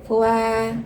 Pua.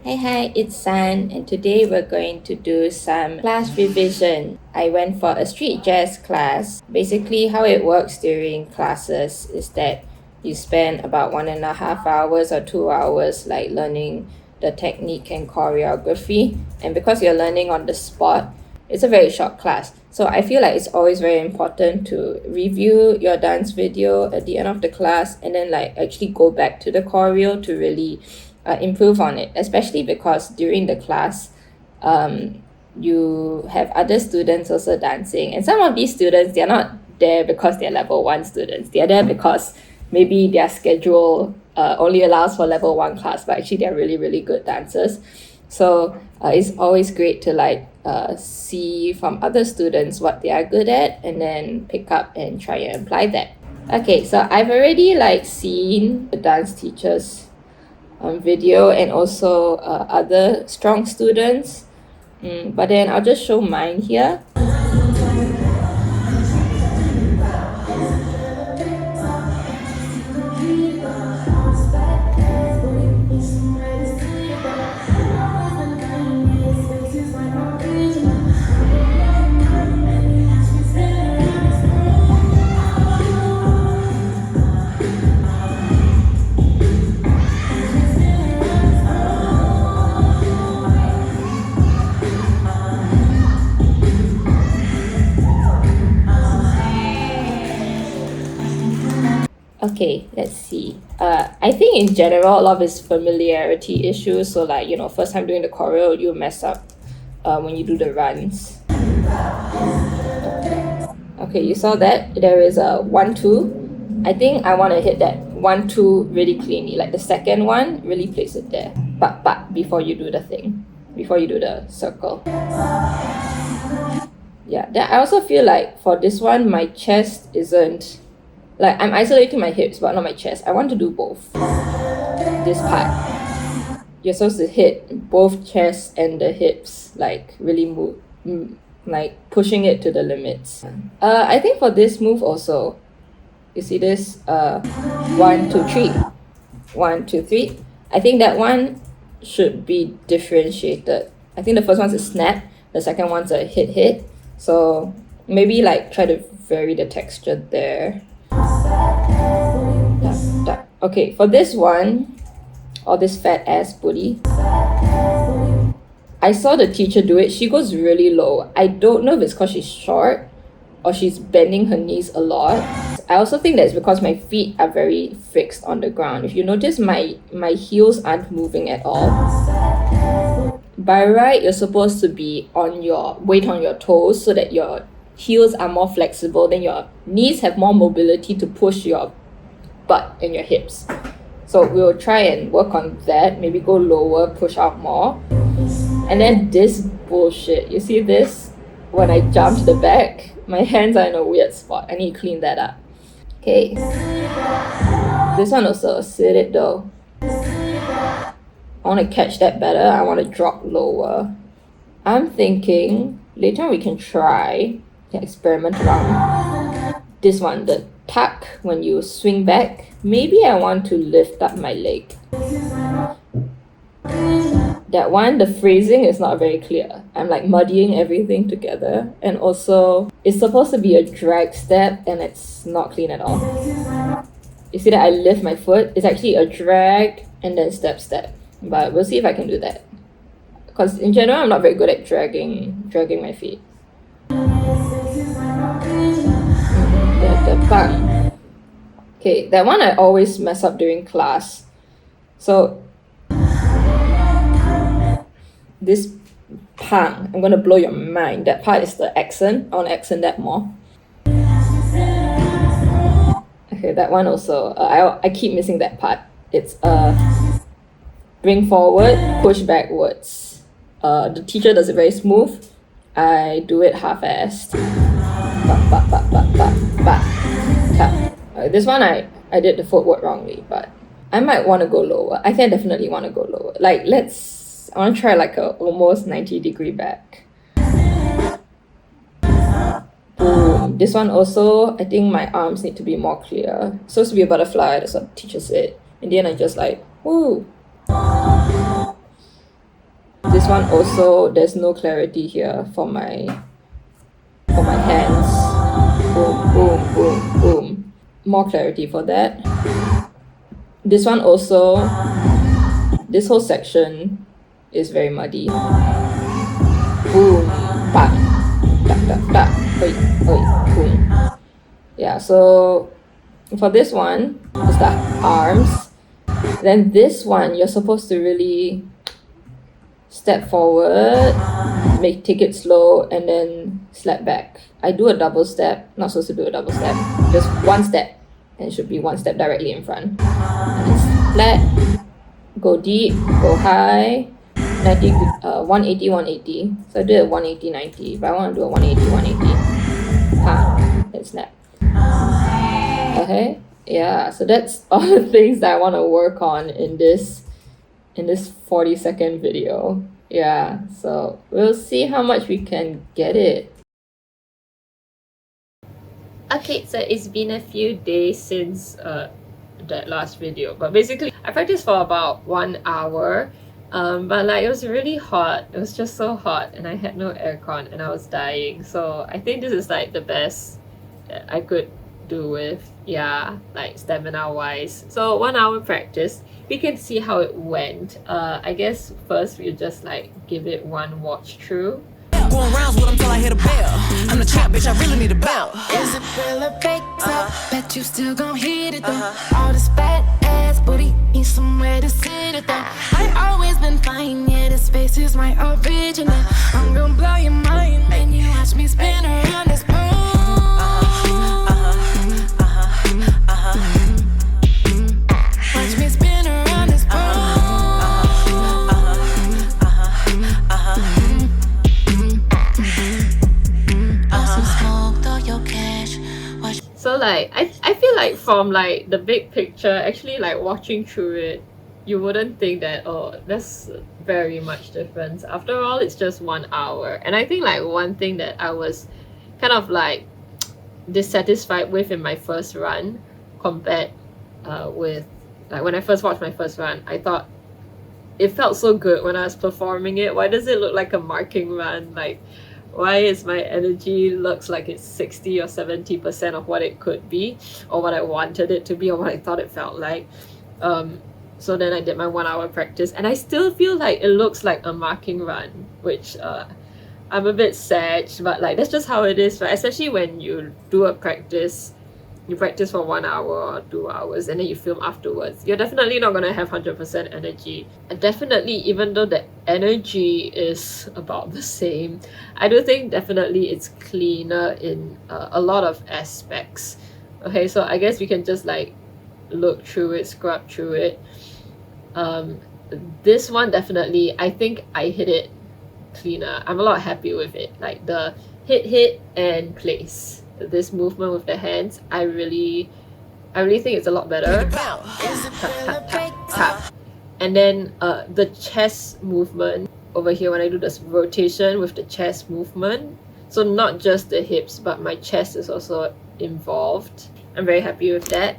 Hi, it's San, and today we're going to do some class revision. I went for a street jazz class. Basically, how it works during classes is that you spend about 1.5 hours or 2 hours learning the technique and choreography. And because you're learning on the spot, it's a very short class. So I feel like it's always very important to review your dance video at the end of the class and then actually go back to the choreo to really improve on it, especially because during the class you have other students also dancing, and some of these students, they're not there because they're level 1 students. They're there because maybe their schedule only allows for level 1 class, but actually they're really, really good dancers. So it's always great to see from other students what they are good at and then pick up and try and apply that. Okay, so I've already seen the dance teachers video and also other strong students, but then I'll just show mine here. Okay, let's see. I think in general, a lot of it's familiarity issues. So first time doing the choreo, you mess up when you do the runs. Okay, you saw that? There is a 1-2. I think I want to hit that 1-2 really cleanly. Like the second one, really place it there. But before you do the thing. Before you do the circle. Yeah, then I also feel like for this one, my chest isn't... I'm isolating my hips, but not my chest. I want to do both. This part. You're supposed to hit both chest and the hips, really move, pushing it to the limits. I think for this move also, you see this? 1, 2, 3. 1, 2, 3. I think that one should be differentiated. I think the first one's a snap, the second one's a hit. So maybe try to vary the texture there. Okay, for this one, or this fat ass booty, I saw the teacher do it. She goes really low. I don't know if it's because she's short or she's bending her knees a lot. I also think that's because my feet are very fixed on the ground. If you notice, my heels aren't moving at all. By right, you're supposed to be on your weight on your toes so that your heels are more flexible, then your knees have more mobility to push your butt and your hips. So we'll try and work on that. Maybe go lower, push out more. And then this bullshit, you see this? When I jump to the back, my hands are in a weird spot. I need to clean that up. Okay. This one also, sit it though. I want to catch that better. I want to drop lower. I'm thinking later we can try to experiment around this one, the tuck when you swing back. Maybe I want to lift up my leg. That one, the phrasing is not very clear. I'm muddying everything together, and also it's supposed to be a drag step and it's not clean at all. You see that I lift my foot? It's actually a drag and then step, but we'll see if I can do that, because in general I'm not very good at dragging my feet. The bang. Okay, that one I always mess up during class. So this pang, I'm gonna blow your mind. That part is the accent. I want to accent that more. Okay, that one also. I keep missing that part. It's bring forward, push backwards. The teacher does it very smooth. I do it half-assed. This one I did the footwork wrongly, but I might want to go lower. I think I definitely want to go lower. I want to try a almost 90-degree back. Boom. This one also, I think my arms need to be more clear. It's supposed to be a butterfly, that's what the teacher said. In the end, I just woo. This one also, there's no clarity here for my hands. Boom, boom, boom, boom. More clarity for that. This one also, this whole section is very muddy. Boom, bang, da, da, da, oi, oi, boom. Yeah, so for this one, it's the arms. Then this one, you're supposed to really step forward, take it slow, and then slap back. I do a double step, not supposed to do a double step, just one step, and it should be one step directly in front. And it's flat, go deep, go high, 90, 180, 180. So I did a 180, 90, but I want to do a 180, 180. And snap. Okay, yeah, so that's all the things that I want to work on in this 40-second video. Yeah, so we'll see how much we can get it. Okay, so it's been a few days since that last video, but basically I practiced for about 1 hour, but like it was really hot. It was just so hot, and I had no aircon, and I was dying. So I think this is like the best that I could do with, yeah, like stamina wise. So 1 hour practice. We can see how it went. I guess first we'll just like give it one watch through. Going rounds with them till I hit a bell. I'm the champ, bitch, I really need a belt. Is it real or fake? Bet you still gon' hit it though. All this fat ass booty needs somewhere to sit it though. I always been fine, yeah, this face is my original. I'm gonna blow your mind when you watch me spin around this pole. Watch me spin around this pole. So like I feel like from like the big picture, actually like watching through it, you wouldn't think that, oh, that's very much difference. After all, it's just 1 hour. And I think like one thing that I was kind of like dissatisfied with in my first run compared with like when I first watched my first run, I thought it felt so good when I was performing it. Why does it look like a marking run? Like, why is my energy looks like it's 60 or 70% of what it could be, or what I wanted it to be, or what I thought it felt like. So then I did my 1 hour practice, and I still feel like it looks like a marking run, which I'm a bit sad, but like that's just how it is, right? Especially when you do a practice, you practice for 1 hour or 2 hours, and then you film afterwards. You're definitely not gonna have 100% energy. And definitely, even though the energy is about the same, I do think definitely it's cleaner in a lot of aspects. Okay, so I guess we can just like look through it, scrub through it. This one definitely, I think I hit it cleaner. I'm a lot happy with it. Like the hit and place. This movement with the hands, I really think it's a lot better. Tap, tap, tap, tap. And then the chest movement over here, when I do this rotation with the chest movement, so not just the hips, but my chest is also involved. I'm very happy with that.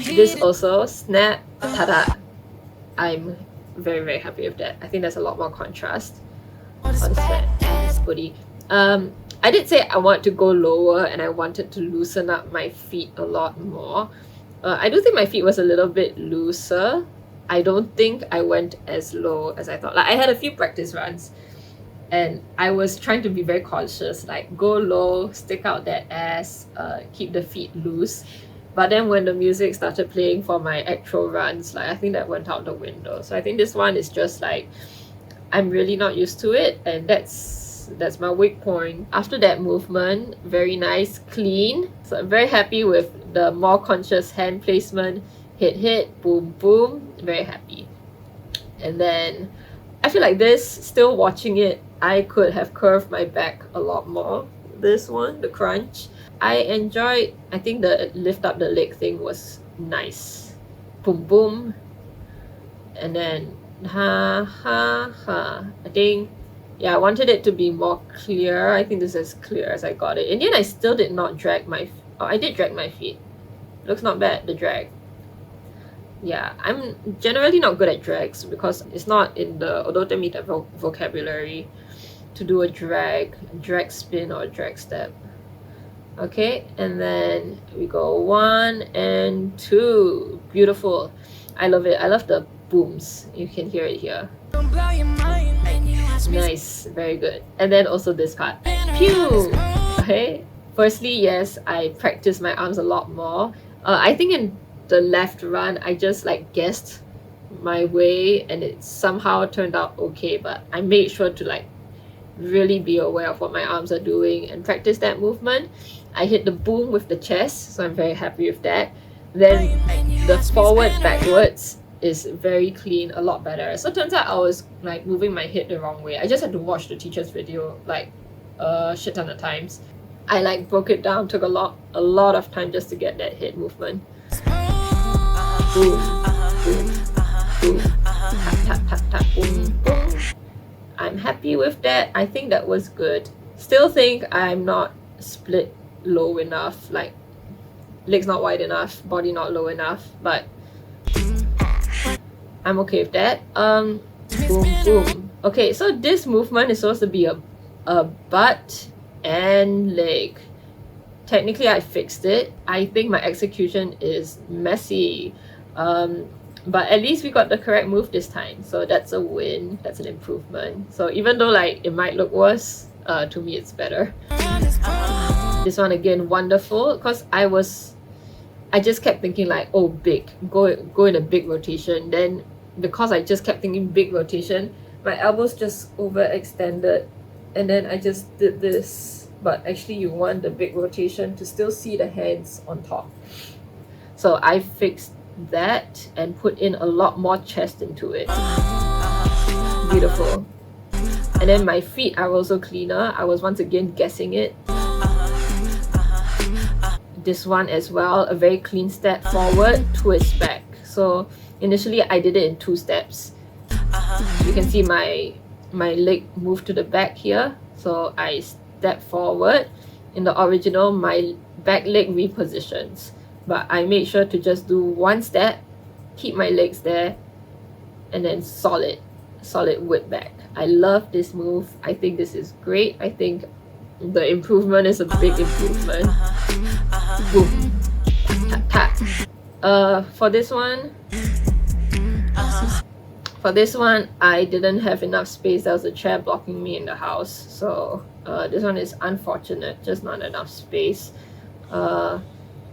This also, snap, tada. I'm very, very happy with that. I think there's a lot more contrast on snap and this booty. I did say I want to go lower, and I wanted to loosen up my feet a lot more. I do think my feet was a little bit looser. I don't think I went as low as I thought. Like I had a few practice runs, and I was trying to be very conscious, like go low, stick out that ass, keep the feet loose. But then when the music started playing for my actual runs, like I think that went out the window. So I think this one is just like, I'm really not used to it, and that's my weak point. After that movement, very nice, clean. So I'm very happy with the more conscious hand placement. Hit, boom, boom. Very happy. And then I feel like this, still watching it, I could have curved my back a lot more. This one, the crunch, I enjoyed. I think the lift up the leg thing was nice. Boom, boom. And then ha, ha, ha. I think, yeah, I wanted it to be more clear. I think this is as clear as I got it. In the end, I still did not drag my... Oh, I did drag my feet. Looks not bad, the drag. Yeah, I'm generally not good at drags because it's not in the odotomy vocabulary to do a drag spin or drag step. Okay, and then we go 1 and 2. Beautiful. I love it. I love the booms. You can hear it here. Nice, very good. And then also this part. Pew! Okay. Firstly, yes, I practice my arms a lot more. I think in the left run, I just like guessed my way and it somehow turned out okay, but I made sure to like really be aware of what my arms are doing and practice that movement. I hit the boom with the chest, so I'm very happy with that. Then the forward backwards is very clean, a lot better. So it turns out I was like moving my head the wrong way. I just had to watch the teacher's video like a shit ton of times. I like broke it down, took a lot of time just to get that head movement. Boom, boom, boom, tap, tap, tap, tap, boom, boom. I'm happy with that. I think that was good. Still think I'm not split low enough, like legs not wide enough, body not low enough, but I'm okay with that. Boom, boom. Okay, so this movement is supposed to be a butt and leg. Technically, I fixed it. I think my execution is messy. But at least we got the correct move this time. So that's a win. That's an improvement. So even though like it might look worse, to me it's better. This one again, wonderful. Because I just kept thinking like, oh, big. Go in a big rotation. Then because I just kept thinking big rotation, my elbows just overextended. And then I just did this. But actually you want the big rotation to still see the hands on top. So I fixed that and put in a lot more chest into it. Beautiful. And then my feet are also cleaner. I was once again guessing it. This one as well, a very clean step forward, twist back. So initially I did it in 2 steps. You can see my leg moved to the back here. So I step forward. In the original, my back leg repositions. But I made sure to just do 1 step, keep my legs there, and then solid whip back. I love this move. I think this is great. I think the improvement is a big improvement. Boom. Tap, tap, tap. For this one, I didn't have enough space. There was a chair blocking me in the house. So this one is unfortunate, just not enough space.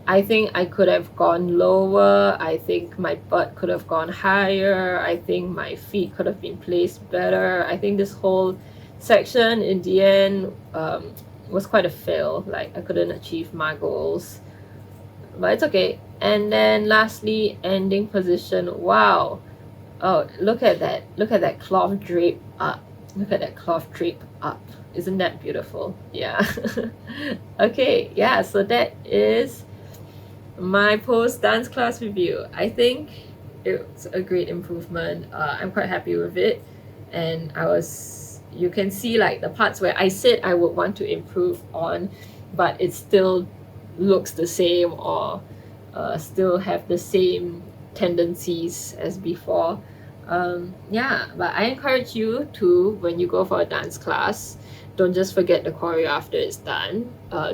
I think I could have gone lower. I think my butt could have gone higher. I think my feet could have been placed better. I think this whole section in the end was quite a fail. Like I couldn't achieve my goals, but it's okay. And then lastly, ending position. Wow. Oh, look at that cloth drape up. Look at that cloth drape up. Isn't that beautiful? Yeah. Okay, yeah, so that is my post dance class review. I think it's a great improvement. I'm quite happy with it. And you can see like the parts where I said I would want to improve on, but it still looks the same or still have the same tendencies as before. Yeah, but I encourage you to, when you go for a dance class, don't just forget the choreo after it's done.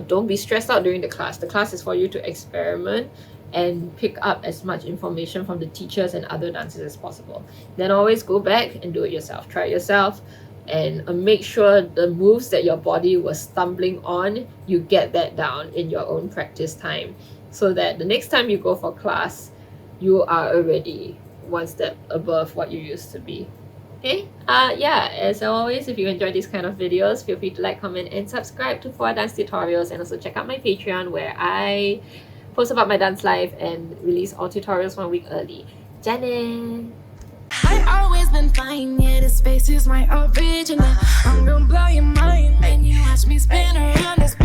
Don't be stressed out during the class. The class is for you to experiment and pick up as much information from the teachers and other dancers as possible. Then always go back and do it yourself. Try it yourself and make sure the moves that your body was stumbling on, you get that down in your own practice time, so that the next time you go for class, you are already 1 step above what you used to be. Okay, yeah, as always, if you enjoy these kind of videos, feel free to like, comment, and subscribe to For Dance Tutorials, and also check out my Patreon where I post about my dance life and release all tutorials 1 week early. Janet! I've always been fine, yeah, this space is my original. I'm gonna blow your mind when you watch me spin around this